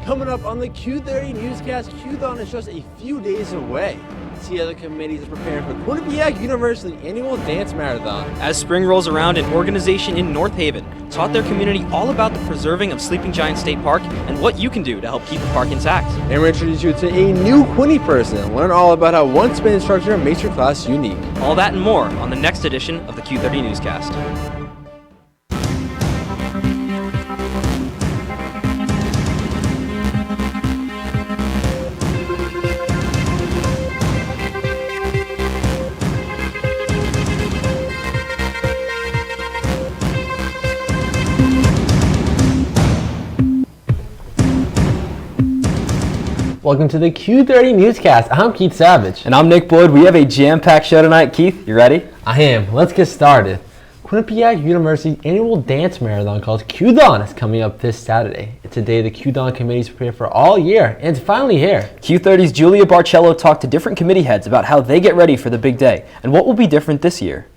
Coming up on the Q30 Newscast, QThon is just a few days away. See how the committees are preparing for Quinnipiac University annual dance marathon. As spring rolls around, an organization in North Haven taught their community all about the preserving of Sleeping Giant State Park and what you can do to help keep the park intact. And we're introducing you to a new Quinny person. Learn all about how one spin instructor makes your class unique. All that and more on the next edition of the Q30 Newscast. Welcome to the Q30 Newscast. I'm Keith Savage. And I'm Nick Boyd. We have a jam-packed show tonight. Keith, you ready? I am. Let's get started. Quinnipiac University's annual dance marathon called QThon is coming up this Saturday. It's a day the QThon committees prepare for all year, and it's finally here. Q30's Julia Barcello talked to different committee heads about how they get ready for the big day and what will be different this year.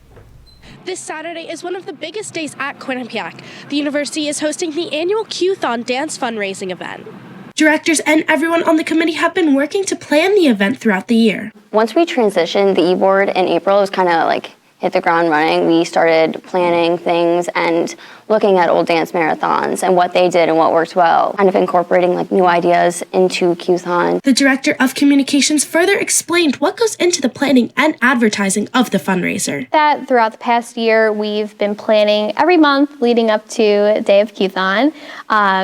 This Saturday is one of the biggest days at Quinnipiac. The university is hosting the annual QThon dance fundraising event. Directors and everyone on the committee have been working to plan the event throughout the year. Once we transitioned the e-board in April, it was kind of like hit the ground running. We started planning things and looking at old dance marathons and what they did and what worked well, kind of incorporating like new ideas into QThon. The director of communications further explained what goes into the planning and advertising of the fundraiser. That throughout the past year, we've been planning every month leading up to Day of QThon,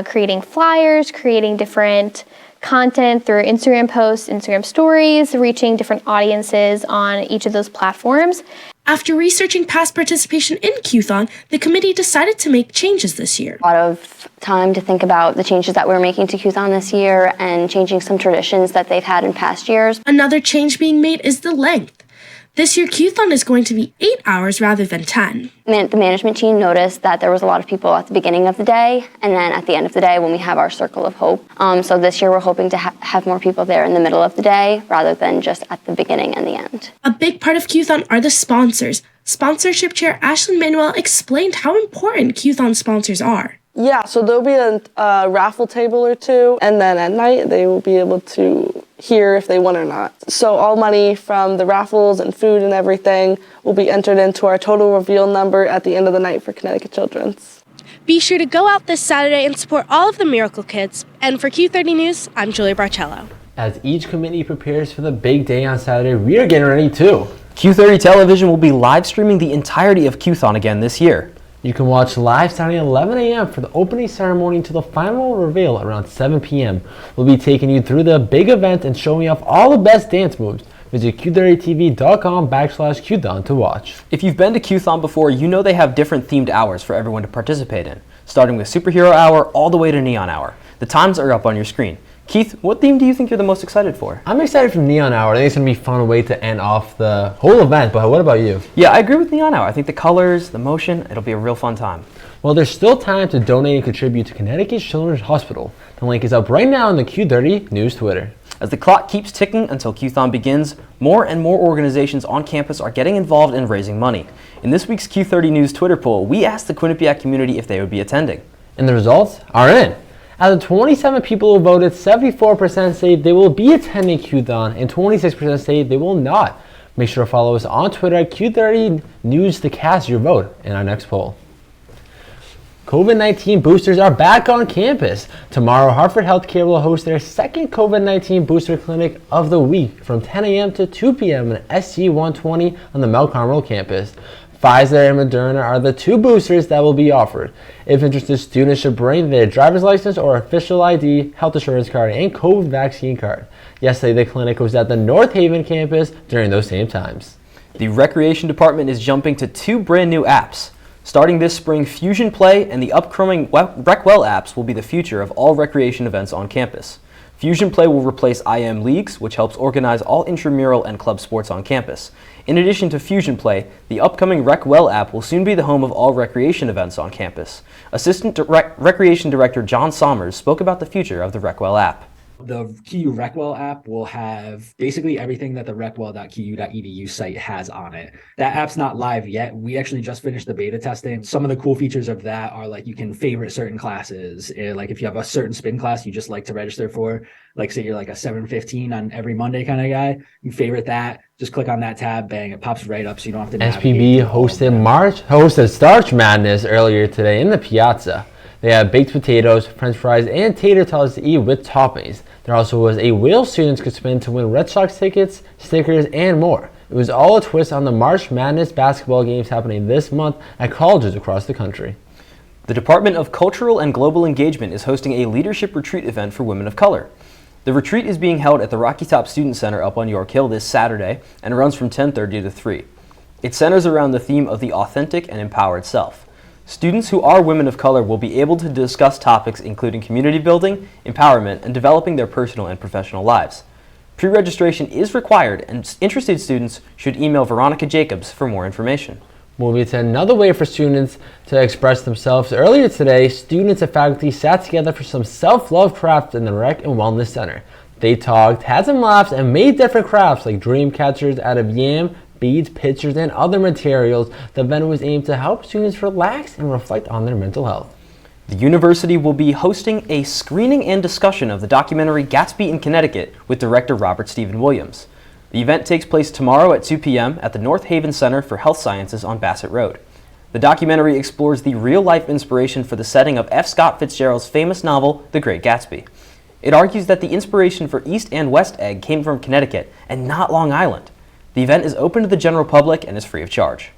creating flyers, creating different content through Instagram posts, Instagram stories, reaching different audiences on each of those platforms. After researching past participation in QThon, the committee decided to make changes this year. A lot of time to think about the changes that we're making to QThon this year and changing some traditions that they've had in past years. Another change being made is the length. This year, QThon is going to be 8 hours rather than 10. The management team noticed that there was a lot of people at the beginning of the day and then at the end of the day when we have our Circle of Hope. So this year we're hoping to have more people there in the middle of the day rather than just at the beginning and the end. A big part of QThon are the sponsors. Sponsorship Chair Ashlyn Manuel explained how important QThon sponsors are. Yeah, so there'll be a raffle table or two, and then at night they will be able to hear if they won or not. So all money from the raffles and food and everything will be entered into our total reveal number at the end of the night for Connecticut Children's. Be sure to go out this Saturday and support all of the Miracle Kids. And for Q30 News, I'm Julia Barcello. As each committee prepares for the big day on Saturday, we are getting ready too. Q30 Television will be live streaming the entirety of QThon again this year. You can watch live starting at 11 a.m. for the opening ceremony until the final reveal around 7 p.m. We'll be taking you through the big event and showing you off all the best dance moves. Visit q30tv.com/QThon to watch. If you've been to QThon before, you know they have different themed hours for everyone to participate in, starting with Superhero Hour all the way to Neon Hour. The times are up on your screen. Keith, what theme do you think you're the most excited for? I'm excited for Neon Hour. I think it's going to be a fun way to end off the whole event, but what about you? Yeah, I agree with Neon Hour. I think the colors, the motion, it'll be a real fun time. Well, there's still time to donate and contribute to Connecticut Children's Hospital. The link is up right now on the Q30 News Twitter. As the clock keeps ticking until QThon begins, more and more organizations on campus are getting involved in raising money. In this week's Q30 News Twitter poll, we asked the Quinnipiac community if they would be attending. And the results are in. Out of 27 people who voted, 74% say they will be attending QThon and 26% say they will not. Make sure to follow us on Twitter at Q30 News to cast your vote in our next poll. COVID-19 boosters are back on campus. Tomorrow, Hartford Healthcare will host their second COVID-19 booster clinic of the week from 10 a.m. to 2 p.m. in SG 120 on the Mount Carmel campus. Pfizer and Moderna are the two boosters that will be offered. If interested, students should bring their driver's license or official ID, health insurance card, and COVID vaccine card. Yesterday, the clinic was at the North Haven campus during those same times. The Recreation Department is jumping to two brand new apps. Starting this spring, Fusion Play and the upcoming RecWell apps will be the future of all recreation events on campus. Fusion Play will replace IM Leagues, which helps organize all intramural and club sports on campus. In addition to Fusion Play, the upcoming RecWell app will soon be the home of all recreation events on campus. Assistant Recreation Director John Sommers spoke about the future of the RecWell app. The QU Recwell app will have basically everything that the recwell.qu.edu site has on it. That app's not live yet. We actually just finished the beta testing. Some of the cool features of that are like you can favorite certain classes. Like if you have a certain spin class you just like to register for, like say you're like a 7:15 on every Monday kind of guy, you favorite that, just click on that tab, bang, it pops right up so you don't have to SPB hosted Starch Madness earlier today in the Piazza. They had baked potatoes, french fries, and tater tots to eat with toppings. There also was a wheel students could spin to win Red Sox tickets, stickers, and more. It was all a twist on the March Madness basketball games happening this month at colleges across the country. The Department of Cultural and Global Engagement is hosting a leadership retreat event for women of color. The retreat is being held at the Rocky Top Student Center up on York Hill this Saturday and runs from 10:30 to 3. It centers around the theme of the authentic and empowered self. Students who are women of color will be able to discuss topics including community building, empowerment, and developing their personal and professional lives. Pre-registration is required, and interested students should email Veronica Jacobs for more information. Moving to another way for students to express themselves. Earlier today, students and faculty sat together for some self-love crafts in the Rec and Wellness Center. They talked, had some laughs, and made different crafts like dream catchers out of yam, beads, pictures, and other materials. The event was aimed to help students relax and reflect on their mental health. The university will be hosting a screening and discussion of the documentary Gatsby in Connecticut with director Robert Stephen Williams. The event takes place tomorrow at 2 p.m. at the North Haven Center for Health Sciences on Bassett Road. The documentary explores the real-life inspiration for the setting of F. Scott Fitzgerald's famous novel, The Great Gatsby. It argues that the inspiration for East and West Egg came from Connecticut and not Long Island. The event is open to the general public and is free of charge.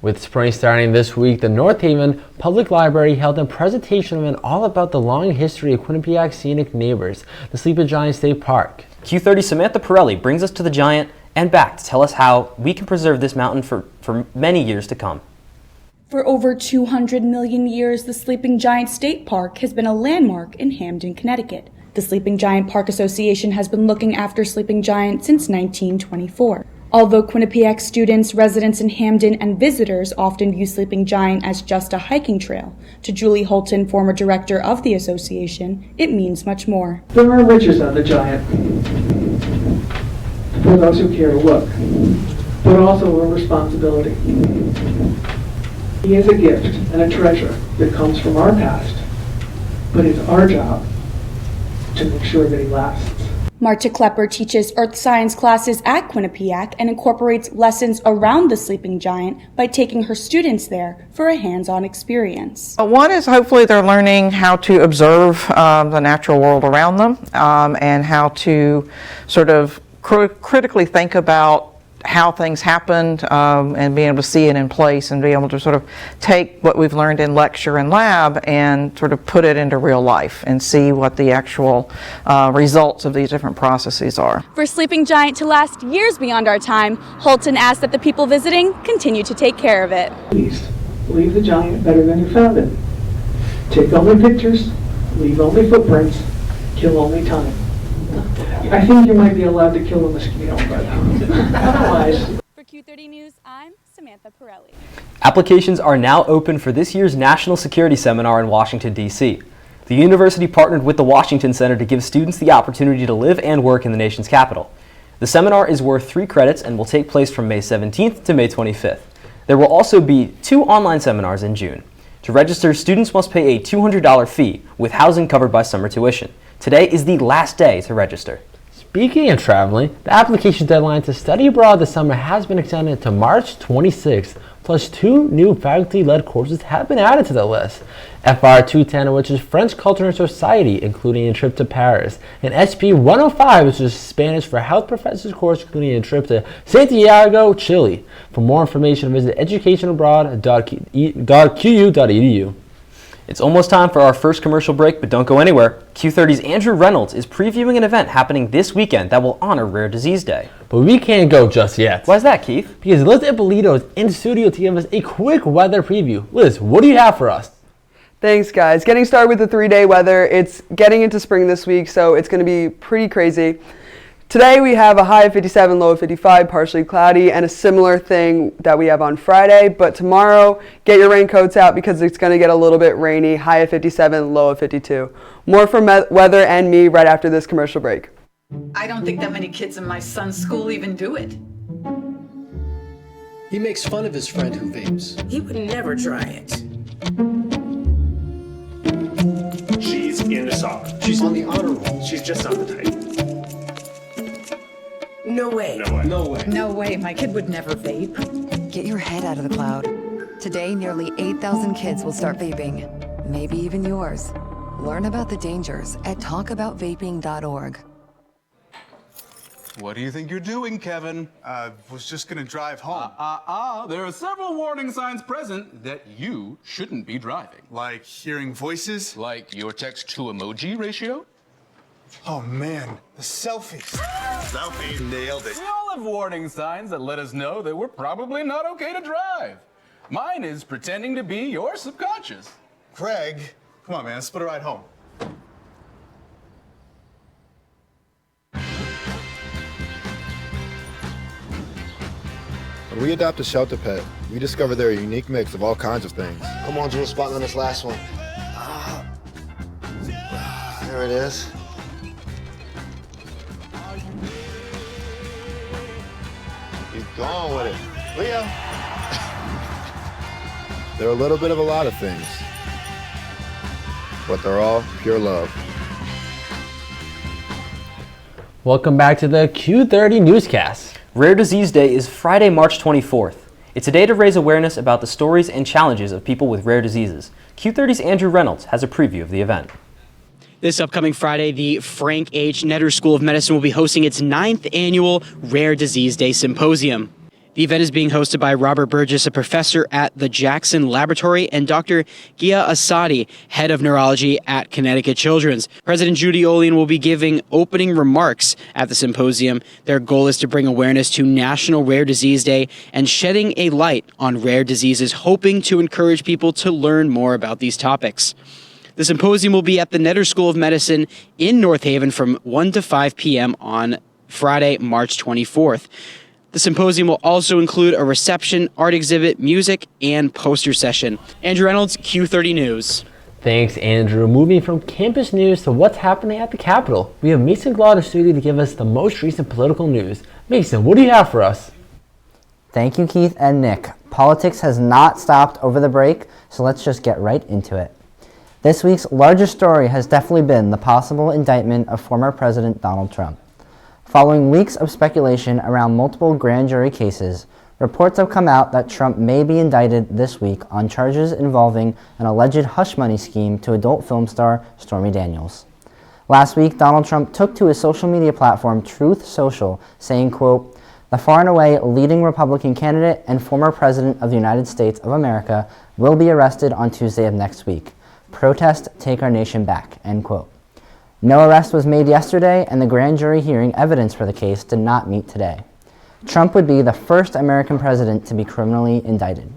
With spring starting this week, the North Haven Public Library held a presentation event all about the long history of Quinnipiac's scenic neighbors, the Sleeping Giant State Park. Q30's Samantha Pirelli brings us to the Giant and back to tell us how we can preserve this mountain for many years to come. For over 200 million years, the Sleeping Giant State Park has been a landmark in Hamden, Connecticut. The Sleeping Giant Park Association has been looking after Sleeping Giant since 1924. Although Quinnipiac students, residents in Hamden, and visitors often view Sleeping Giant as just a hiking trail, to Julie Holton, former director of the association, it means much more. There are riches on the Giant for those who care to look, but also a responsibility. He is a gift and a treasure that comes from our past, but it's our job to make sure that he lasts. Marta Klepper teaches earth science classes at Quinnipiac and incorporates lessons around the Sleeping Giant by taking her students there for a hands-on experience. One is hopefully they're learning how to observe the natural world around them and how to sort of critically think about how things happened and being able to see it in place and be able to sort of take what we've learned in lecture and lab and sort of put it into real life and see what the actual results of these different processes are. For Sleeping Giant to last years beyond our time, Holton asks that the people visiting continue to take care of it. Please, leave the Giant better than you found it. Take only pictures, leave only footprints, kill only time. I think you might be allowed to kill a mosquito, but otherwise. For Q30 News, I'm Samantha Pirelli. Applications are now open for this year's National Security Seminar in Washington, D.C. The university partnered with the Washington Center to give students the opportunity to live and work in the nation's capital. The seminar is worth 3 credits and will take place from May 17th to May 25th. There will also be 2 online seminars in June. To register, students must pay a $200 fee, with housing covered by summer tuition. Today is the last day to register. Speaking of traveling, the application deadline to study abroad this summer has been extended to March 26th, plus 2 new faculty-led courses have been added to the list. FR 210, which is French Culture and Society, including a trip to Paris, and SP 105, which is Spanish for Health Professors course, including a trip to Santiago, Chile. For more information, visit educationabroad.qu.edu. It's almost time for our first commercial break, but don't go anywhere. Q30's Andrew Reynolds is previewing an event happening this weekend that will honor Rare Disease Day. But we can't go just yet. Why's that, Keith? Because Liz Ippolito is in studio to give us a quick weather preview. Liz, what do you have for us? Thanks, guys. Getting started with the 3-day weather. It's getting into spring this week, so it's going to be pretty crazy. Today we have a high of 57, low of 55, partially cloudy, and a similar thing that we have on Friday. But tomorrow, get your raincoats out because it's going to get a little bit rainy. High of 57, low of 52. More from weather and me right after this commercial break. I don't think that many kids in my son's school even do it. He makes fun of his friend who vapes. He would never try it. She's into soccer. She's on the honor roll. She's just not the type. No way. No way. No way. No way, my kid would never vape. Get your head out of the cloud. Today, nearly 8,000 kids will start vaping. Maybe even yours. Learn about the dangers at talkaboutvaping.org. What do you think you're doing, Kevin? Was just gonna drive home. There are several warning signs present that you shouldn't be driving. Like hearing voices? Like your text-to-emoji ratio? Oh man, the selfies. Selfie, nailed it. We all have warning signs that let us know that we're probably not okay to drive. Mine is pretending to be your subconscious. Craig, come on man, let's split a ride home. When we adopt a shelter pet, we discover they're a unique mix of all kinds of things. Come on, Jules, spot on this last one. There it is. Keep going with it. Leo. They're a little bit of a lot of things, but they're all pure love. Welcome back to the Q30 Newscast. Rare Disease Day is Friday, March 24th. It's a day to raise awareness about the stories and challenges of people with rare diseases. Q30's Andrew Reynolds has a preview of the event. This upcoming Friday, the Frank H. Netter School of Medicine will be hosting its 9th annual Rare Disease Day Symposium. The event is being hosted by Robert Burgess, a professor at the Jackson Laboratory, and Dr. Gia Asadi, head of neurology at Connecticut Children's. President Judy Olean will be giving opening remarks at the symposium. Their goal is to bring awareness to National Rare Disease Day and shedding a light on rare diseases, hoping to encourage people to learn more about these topics. The symposium will be at the Netter School of Medicine in North Haven from 1 to 5 p.m. on Friday, March 24th. The symposium will also include a reception, art exhibit, music, and poster session. Andrew Reynolds, Q30 News. Thanks, Andrew. Moving from campus news to what's happening at the Capitol, we have Mason Glaw in the studio to give us the most recent political news. Mason, what do you have for us? Thank you, Keith and Nick. Politics has not stopped over the break, so let's just get right into it. This week's largest story has definitely been the possible indictment of former President Donald Trump. Following weeks of speculation around multiple grand jury cases, reports have come out that Trump may be indicted this week on charges involving an alleged hush money scheme to adult film star Stormy Daniels. Last week, Donald Trump took to his social media platform Truth Social, saying, quote, "The far and away leading Republican candidate and former President of the United States of America will be arrested on Tuesday of next week. Protest, take our nation back," end quote. No arrest was made yesterday, and the grand jury hearing evidence for the case did not meet today. Trump would be the first American president to be criminally indicted.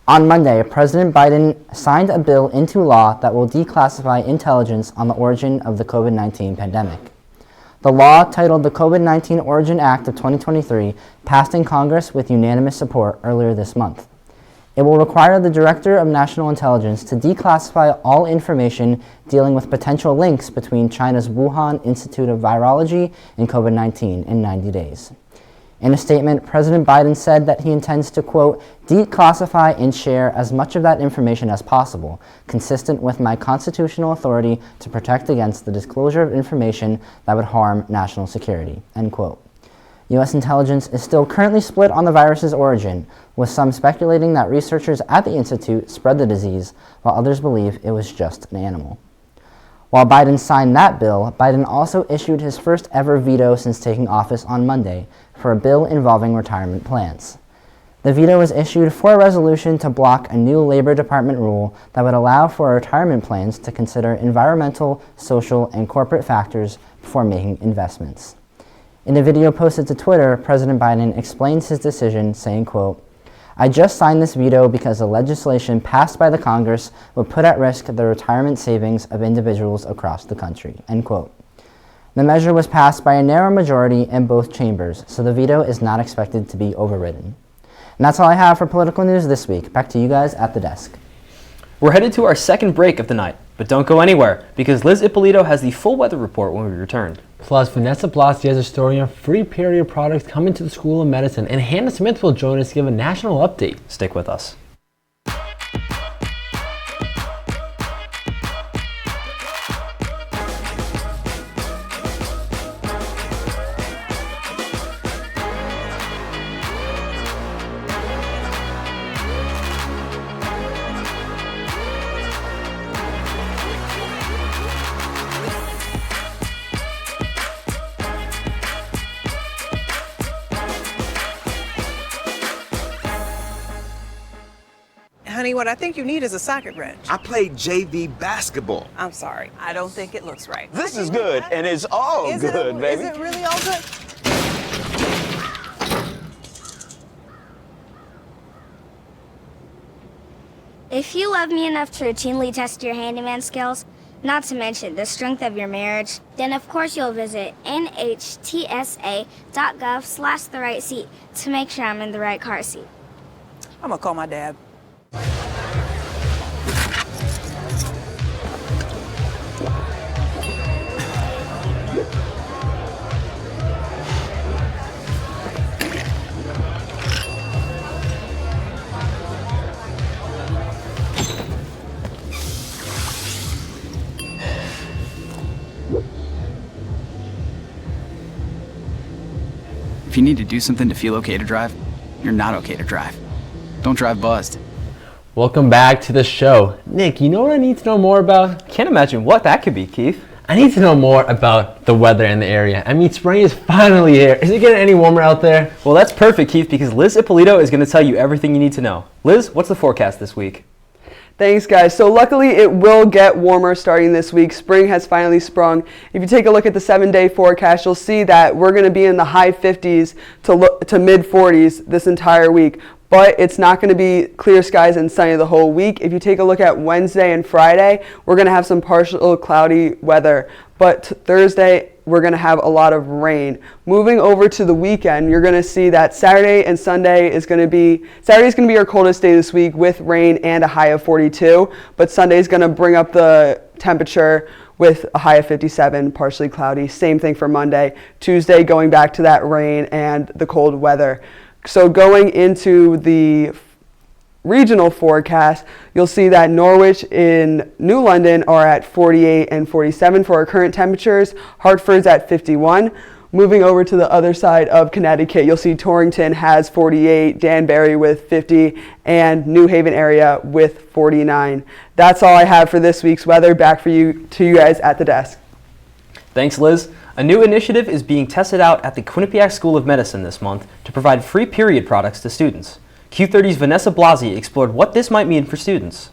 On Monday, President Biden signed a bill into law that will declassify intelligence on the origin of the COVID-19 pandemic. The law, titled the COVID-19 Origin Act of 2023, passed in Congress with unanimous support earlier this month. It will require the Director of National Intelligence to declassify all information dealing with potential links between China's Wuhan Institute of Virology and COVID-19 in 90 days. In a statement, President Biden said that he intends to, quote, "declassify and share as much of that information as possible, consistent with my constitutional authority to protect against the disclosure of information that would harm national security," end quote. U.S. intelligence is still currently split on the virus's origin, with some speculating that researchers at the Institute spread the disease, while others believe it was just an animal. While Biden signed that bill, Biden also issued his first ever veto since taking office on Monday for a bill involving retirement plans. The veto was issued for a resolution to block a new Labor Department rule that would allow for retirement plans to consider environmental, social, and corporate factors before making investments. In a video posted to Twitter, President Biden explains his decision, saying, quote, "I just signed this veto because the legislation passed by the Congress would put at risk the retirement savings of individuals across the country," end quote. The measure was passed by a narrow majority in both chambers, so the veto is not expected to be overridden. And that's all I have for political news this week. Back to you guys at the desk. We're headed to our second break of the night, but don't go anywhere, because Liz Ippolito has the full weather report when we return. Plus, Vanessa Blasi has a story on free period products coming to the School of Medicine, and Hannah Smith will join us to give a national update. Stick with us. Honey, what I think you need is a socket wrench. I played JV basketball. I'm sorry. I don't think it looks right. This is good, and it's all good, baby. Is it really all good? If you love me enough to routinely test your handyman skills, not to mention the strength of your marriage, then of course you'll visit nhtsa.gov/the-right-seat to make sure I'm in the right car seat. I'm gonna call my dad. If you need to do something to feel okay to drive, you're not okay to drive. Don't drive buzzed. Welcome back to the show. Nick, you know what I need to know more about? Can't imagine what that could be, Keith. I need to know more about the weather in the area. I mean, spring is finally here. Is it getting any warmer out there? Well, that's perfect, Keith, because Liz Ippolito is going to tell you everything you need to know. Liz, what's the forecast this week? Thanks, guys. So luckily it will get warmer starting this week. Spring has finally sprung. If you take a look at the 7-day forecast, you'll see that we're going to be in the high 50s to mid 40s this entire week. But it's not going to be clear skies and sunny the whole week. If you take a look at Wednesday and Friday, we're going to have some partial cloudy weather. But Thursday, we're going to have a lot of rain. Moving over to the weekend, you're going to see that Saturday and Sunday is going to be our coldest day this week with rain and a high of 42. But Sunday is going to bring up the temperature with a high of 57, partially cloudy. Same thing for Monday. Tuesday, going back to that rain and the cold weather. So going into the regional forecast, you'll see that Norwich and New London are at 48 and 47 for our current temperatures. Hartford's at 51. Moving over to the other side of Connecticut, you'll see Torrington has 48, Danbury with 50, and New Haven area with 49. That's all I have for this week's weather. Back to you guys at the desk. Thanks, Liz. A new initiative is being tested out at the Quinnipiac School of Medicine this month to provide free period products to students. Q30's Vanessa Blasi explored what this might mean for students.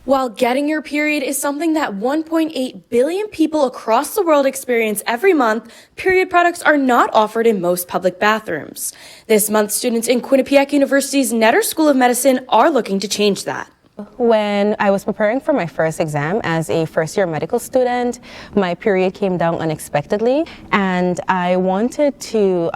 While getting your period is something that 1.8 billion people across the world experience every month, period products are not offered in most public bathrooms. This month, students in Quinnipiac University's Netter School of Medicine are looking to change that. When I was preparing for my first exam as a first-year medical student, my period came down unexpectedly, and I wanted to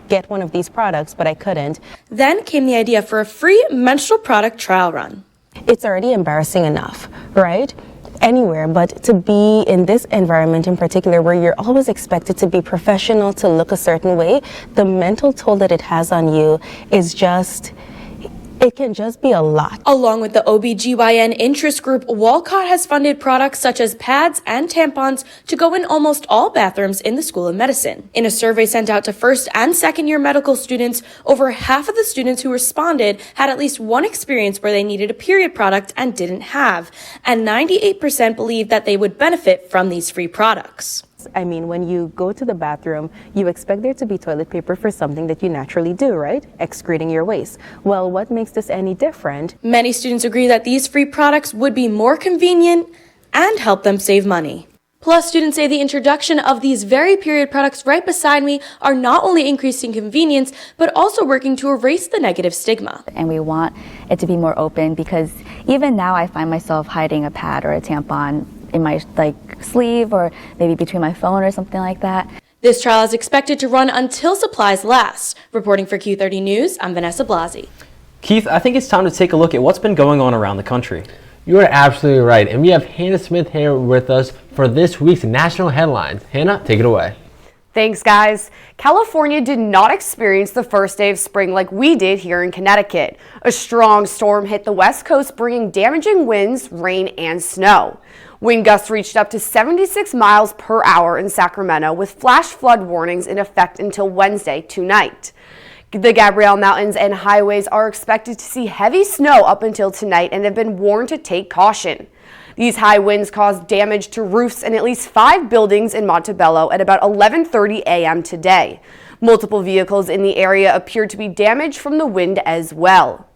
get one of these products, but I couldn't. Then came the idea for a free menstrual product trial run. It's already embarrassing enough, right? Anywhere, but to be in this environment in particular where you're always expected to be professional, to look a certain way, the mental toll that it has on you is just... it can just be a lot. Along with the OBGYN interest group, Walcott has funded products such as pads and tampons to go in almost all bathrooms in the School of Medicine. In a survey sent out to first and second year medical students, over half of the students who responded had at least one experience where they needed a period product and didn't have, and 98% believed that they would benefit from these free products. I mean, when you go to the bathroom, you expect there to be toilet paper for something that you naturally do, right? Excreting your waste. Well, what makes this any different? Many students agree that these free products would be more convenient and help them save money. Plus, students say the introduction of these very period products right beside me are not only increasing convenience, but also working to erase the negative stigma. And we want it to be more open because even now I find myself hiding a pad or a tampon in my sleeve or maybe between my phone or something like that. This trial is expected to run until supplies last. Reporting for Q30 News, I'm Vanessa Blasi. Keith, I think it's time to take a look at what's been going on around the country. You are absolutely right, and we have Hannah Smith here with us for this week's national headlines. Hannah, take it away. Thanks, guys. California did not experience the first day of spring like we did here in Connecticut. A strong storm hit the West Coast, bringing damaging winds, rain, and snow. Wind gusts reached up to 76 miles per hour in Sacramento, with flash flood warnings in effect until Wednesday tonight. The Gabrielle Mountains and highways are expected to see heavy snow up until tonight and have been warned to take caution. These high winds caused damage to roofs in at least 5 buildings in Montebello at about 11:30 a.m. today. Multiple vehicles in the area appeared to be damaged from the wind as well.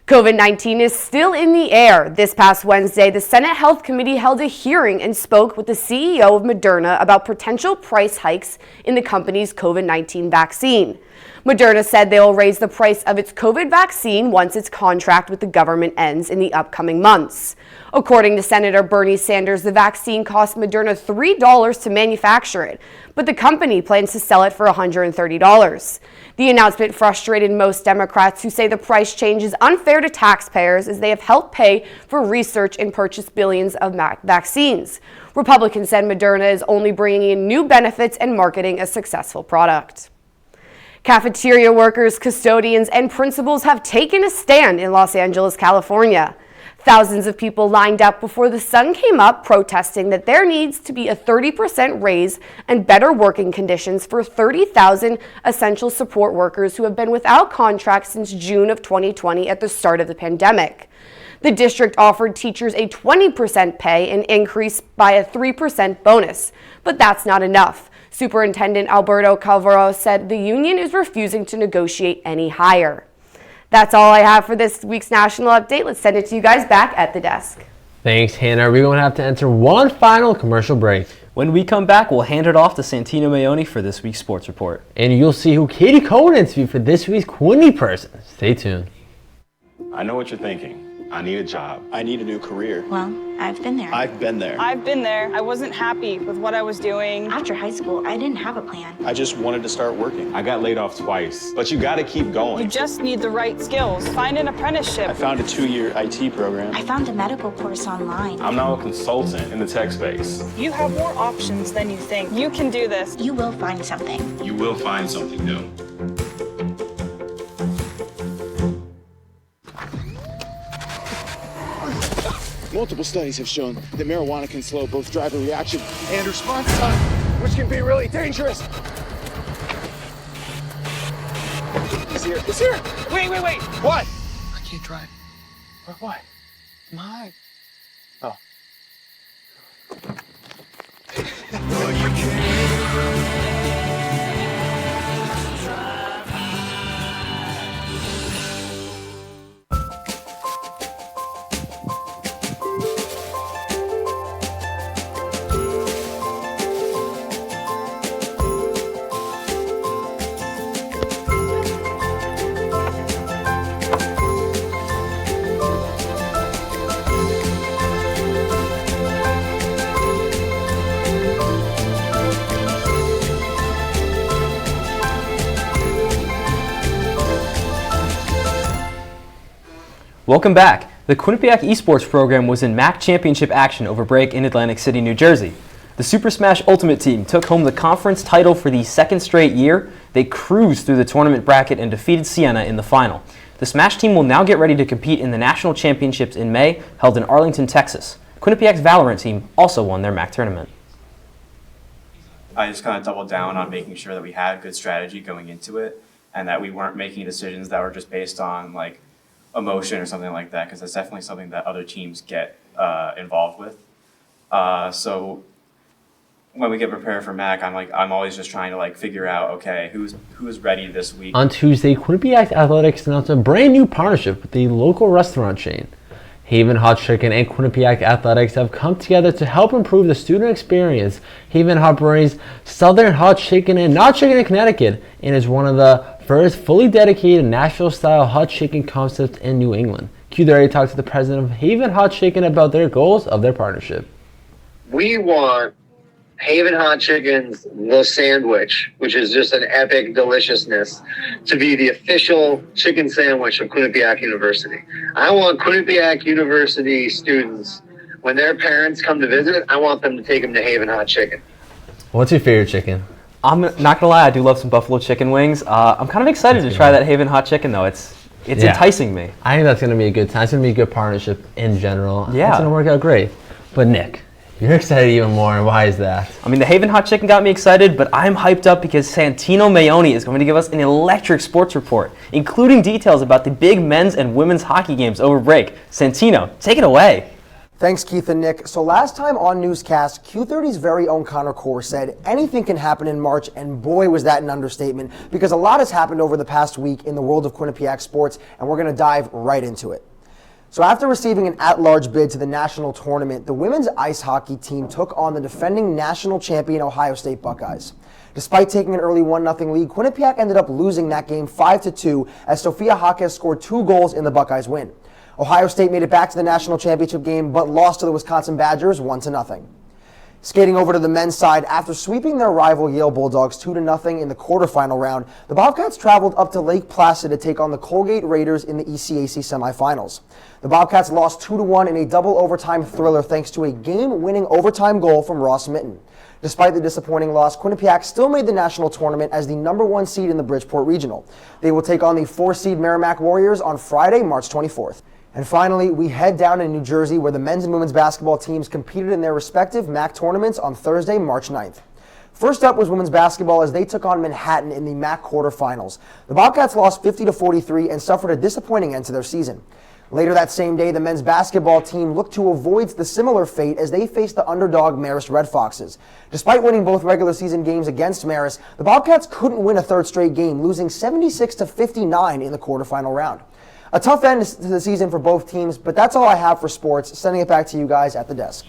COVID-19 is still in the air. This past Wednesday, the Senate Health Committee held a hearing and spoke with the CEO of Moderna about potential price hikes in the company's COVID-19 vaccine. Moderna said they will raise the price of its COVID vaccine once its contract with the government ends in the upcoming months. According to Senator Bernie Sanders, the vaccine cost Moderna $3 to manufacture it, but the company plans to sell it for $130. The announcement frustrated most Democrats, who say the price change is unfair to taxpayers as they have helped pay for research and purchase billions of vaccines. Republicans said Moderna is only bringing in new benefits and marketing a successful product. Cafeteria workers, custodians, and principals have taken a stand in Los Angeles, California. Thousands of people lined up before the sun came up, protesting that there needs to be a 30% raise and better working conditions for 30,000 essential support workers who have been without contracts since June of 2020 at the start of the pandemic. The district offered teachers a 20% pay and increase by a 3% bonus, but that's not enough. Superintendent Alberto Calvaro said the union is refusing to negotiate any higher. That's all I have for this week's national update. Let's send it to you guys back at the desk. Thanks, Hannah. We're going to have to enter one final commercial break. When we come back, we'll hand it off to Santino Mayoni for this week's sports report. And you'll see who Katie Cohen interviewed for this week's Quinnipiac person. Stay tuned. I know what you're thinking. I need a job. I need a new career. Well, I've been there. I've been there. I've been there. I wasn't happy with what I was doing. After high school, I didn't have a plan. I just wanted to start working. I got laid off twice, but you gotta keep going. You just need the right skills. Find an apprenticeship. I found a 2-year IT program. I found a medical course online. I'm now a consultant in the tech space. You have more options than you think. You can do this. You will find something. You will find something new. Multiple studies have shown that marijuana can slow both driver reaction and response time, which can be really dangerous. It's here. It's here. Wait. What? I can't drive. Why? My. Oh. Welcome back. The Quinnipiac esports program was in MAC championship action over break in Atlantic City, New Jersey. The Super Smash Ultimate team took home the conference title for the second straight year. They cruised through the tournament bracket and defeated Siena in the final. The Smash team will now get ready to compete in the national championships in May, held in Arlington, Texas. Quinnipiac's Valorant team also won their MAC tournament. I just kind of doubled down on making sure that we had good strategy going into it and that we weren't making decisions that were just based on like emotion or something like that, because that's definitely something that other teams get involved with. So when we get prepared for MAC, I'm always just trying to figure out, okay, who's ready this week. On Tuesday, Quinnipiac Athletics announced a brand new partnership with the local restaurant chain. Haven Hot Chicken and Quinnipiac Athletics have come together to help improve the student experience. Haven Hot brings Southern hot chicken and not chicken in Connecticut, and is one of the first fully dedicated Nashville-style hot chicken concepts in New England. Q30 talked to the president of Haven Hot Chicken about their goals of their partnership. We want Haven Hot Chicken's The Sandwich, which is just an epic deliciousness, to be the official chicken sandwich of Quinnipiac University. I want Quinnipiac University students, when their parents come to visit, I want them to take them to Haven Hot Chicken. What's your favorite chicken? I'm not gonna lie, I do love some buffalo chicken wings. I'm kind of excited to try that Haven Hot Chicken though. It's enticing me. I think that's gonna be a good time. It's gonna be a good partnership in general. Yeah. It's gonna work out great. But Nick, you're excited even more, and why is that? I mean, the Haven Hot Chicken got me excited, but I'm hyped up because Santino Mayoni is going to give us an electric sports report, including details about the big men's and women's hockey games over break. Santino, take it away. Thanks, Keith and Nick. So last time on Newscast, Q30's very own Connor Core said anything can happen in March, and boy was that an understatement, because a lot has happened over the past week in the world of Quinnipiac sports, and we're going to dive right into it. So after receiving an at-large bid to the national tournament, the women's ice hockey team took on the defending national champion Ohio State Buckeyes. Despite taking an early 1-0 lead, Quinnipiac ended up losing that game 5-2 as Sophia Jaquez scored 2 goals in the Buckeyes win. Ohio State made it back to the national championship game, but lost to the Wisconsin Badgers 1-0. Skating over to the men's side, after sweeping their rival Yale Bulldogs 2-0 in the quarterfinal round, the Bobcats traveled up to Lake Placid to take on the Colgate Raiders in the ECAC semifinals. The Bobcats lost 2-1 in a double overtime thriller thanks to a game-winning overtime goal from Ross Mitten. Despite the disappointing loss, Quinnipiac still made the national tournament as the #1 seed in the Bridgeport Regional. They will take on the 4-seed Merrimack Warriors on Friday, March 24th. And finally, we head down in New Jersey where the men's and women's basketball teams competed in their respective MAC tournaments on Thursday, March 9th. First up was women's basketball as they took on Manhattan in the MAC quarterfinals. The Bobcats lost 50-43 and suffered a disappointing end to their season. Later that same day, the men's basketball team looked to avoid the similar fate as they faced the underdog Marist Red Foxes. Despite winning both regular season games against Marist, the Bobcats couldn't win a third straight game, losing 76-59 in the quarterfinal round. A tough end to the season for both teams, but that's all I have for sports. Sending it back to you guys at the desk.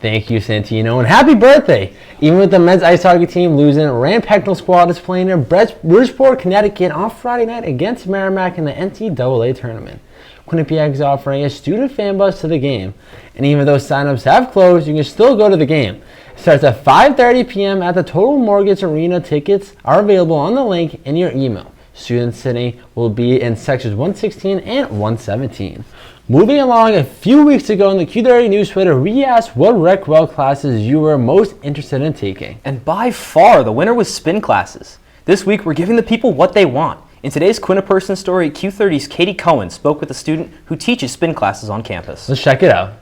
Thank you, Santino, and happy birthday! Even with the men's ice hockey team losing, Rand Pecknell squad is playing in Bridgeport, Connecticut on Friday night against Merrimack in the NCAA tournament. Quinnipiac is offering a student fan bus to the game, and even though signups have closed, you can still go to the game. It starts at 5:30 p.m. at the Total Mortgage Arena. Tickets are available on the link in your email. Student sitting will be in sections 116 and 117. Moving along, a few weeks ago in the Q30 News Twitter, we asked what Rec Well classes you were most interested in taking. And by far, the winner was spin classes. This week, we're giving the people what they want. In today's Quinniperson story, Q30's Katie Cohen spoke with a student who teaches spin classes on campus. Let's check it out.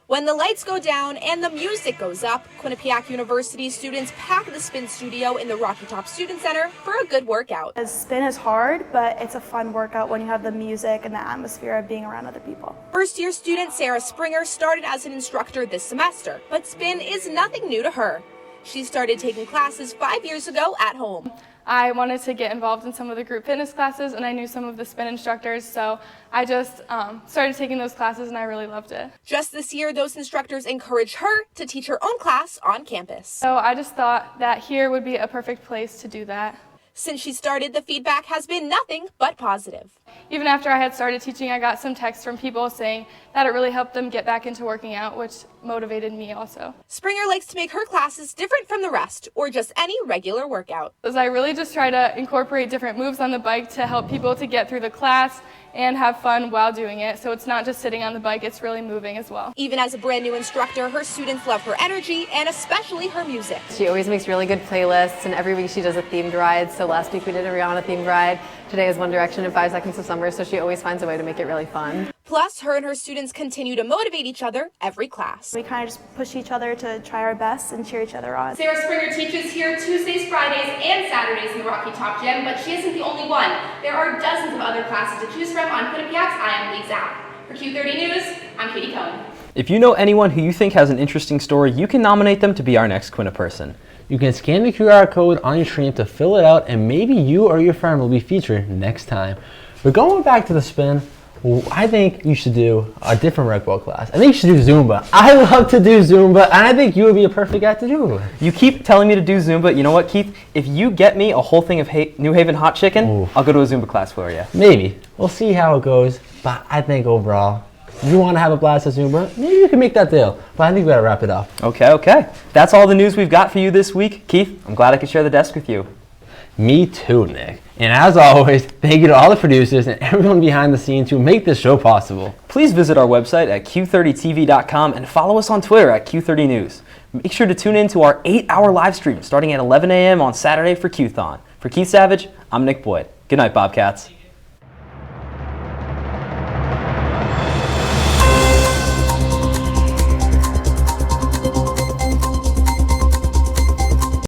When the lights go down and the music goes up, Quinnipiac University students pack the spin studio in the Rocky Top Student Center for a good workout. Spin is hard, but it's a fun workout when you have the music and the atmosphere of being around other people. First-year student Sarah Springer started as an instructor this semester, but spin is nothing new to her. She started taking classes 5 years ago at home. I wanted to get involved in some of the group fitness classes, and I knew some of the spin instructors, so I just started taking those classes, and I really loved it. Just this year, those instructors encouraged her to teach her own class on campus. So I just thought that here would be a perfect place to do that. Since she started, the feedback has been nothing but positive. Even after I had started teaching, I got some texts from people saying that it really helped them get back into working out, which motivated me also. Springer likes to make her classes different from the rest, or just any regular workout. As I really just try to incorporate different moves on the bike to help people to get through the class and have fun while doing it. So it's not just sitting on the bike, it's really moving as well. Even as a brand new instructor, her students love her energy and especially her music. She always makes really good playlists, and every week she does a themed ride. So last week we did a Rihanna themed ride. Today is One Direction and 5 Seconds of Summer, so she always finds a way to make it really fun. Plus, her and her students continue to motivate each other every class. We kind of just push each other to try our best and cheer each other on. Sarah Springer teaches here Tuesdays, Fridays, and Saturdays in the Rocky Top Gym, but she isn't the only one. There are dozens of other classes to choose from on Quinnipiac's IM Leagues app. For Q30 News, I'm Katie Cohen. If you know anyone who you think has an interesting story, you can nominate them to be our next Quinniperson. You can scan the QR code on your stream to fill it out, and maybe you or your friend will be featured next time. But going back to the spin, I think you should do a different Rec Well class. I think you should do Zumba. I love to do Zumba, and I think you would be a perfect guy to do it. You keep telling me to do Zumba. You know what, Keith? If you get me a whole thing of New Haven hot chicken, I'll go to a Zumba class for you. Maybe. We'll see how it goes, but I think overall, You want to have a blast at Zumba? Maybe you can make that deal. But I think we got to wrap it up. Okay. That's all the news we've got for you this week. Keith, I'm glad I could share the desk with you. Me too, Nick. And as always, thank you to all the producers and everyone behind the scenes who make this show possible. Please visit our website at q30tv.com and follow us on Twitter at Q30News. Make sure to tune in to our 8-hour live stream starting at 11 a.m. on Saturday for QThon. For Keith Savage, I'm Nick Boyd. Good night, Bobcats.